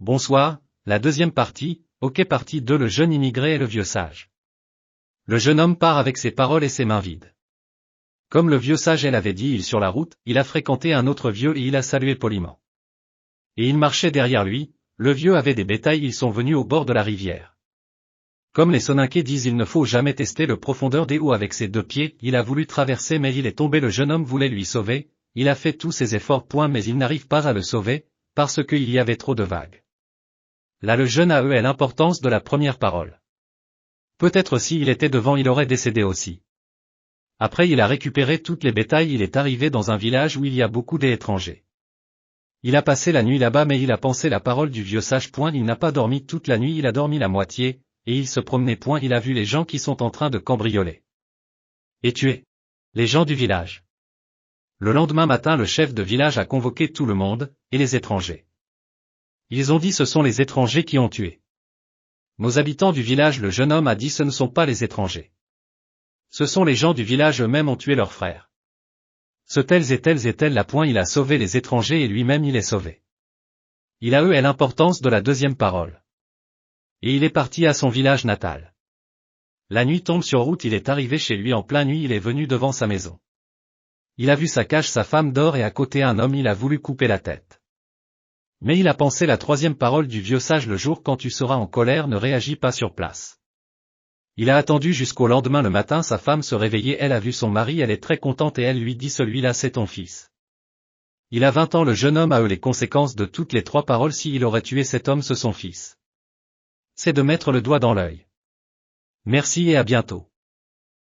Bonsoir, la deuxième partie, OK partie 2 Le jeune immigré et le vieux sage. Le jeune homme part avec ses paroles et ses mains vides. Comme le vieux sage l'avait dit, sur la route, il a fréquenté un autre vieux et il a salué poliment. Et il marchait derrière lui, le vieux avait des bétails, ils sont venus au bord de la rivière. Comme les Soninké disent, il ne faut jamais tester le profondeur des eaux avec ses deux pieds, il a voulu traverser mais il est tombé, le jeune homme voulait lui sauver, il a fait tous ses efforts, mais il n'arrive pas à le sauver, parce qu'il y avait trop de vagues. Là le jeune a eu l'importance de la première parole. Peut-être si il était devant il aurait décédé aussi. Après il a récupéré toutes les bétails, il est arrivé dans un village où il y a beaucoup d'étrangers. Il a passé la nuit là-bas mais il a pensé la parole du vieux sage. Il n'a pas dormi toute la nuit, il a dormi la moitié, et il se promenait. Il a vu les gens qui sont en train de cambrioler. Et tuer les gens du village. Le lendemain matin le chef de village a convoqué tout le monde, et les étrangers. Ils ont dit ce sont les étrangers qui ont tué nos habitants du village. Le jeune homme a dit ce ne sont pas les étrangers. Ce sont les gens du village eux-mêmes ont tué leurs frères. Ce tels et tels et tels. Il a sauvé les étrangers et lui-même il est sauvé. Il a eu l'importance de la deuxième parole. Et il est parti à son village natal. La nuit tombe sur route, il est arrivé chez lui en pleine nuit, il est venu devant sa maison. Il a vu sa cage, sa femme dort et à côté un homme, il a voulu couper la tête. Mais il a pensé la troisième parole du vieux sage, le jour quand tu seras en colère ne réagis pas sur place. Il a attendu jusqu'au lendemain le matin, sa femme se réveillait, elle a vu son mari, elle est très contente et elle lui dit celui-là c'est ton fils. Il a 20 ans, le jeune homme a eu les conséquences de toutes les trois paroles, si il aurait tué cet homme c'est son fils. C'est de mettre le doigt dans l'œil. Merci et à bientôt.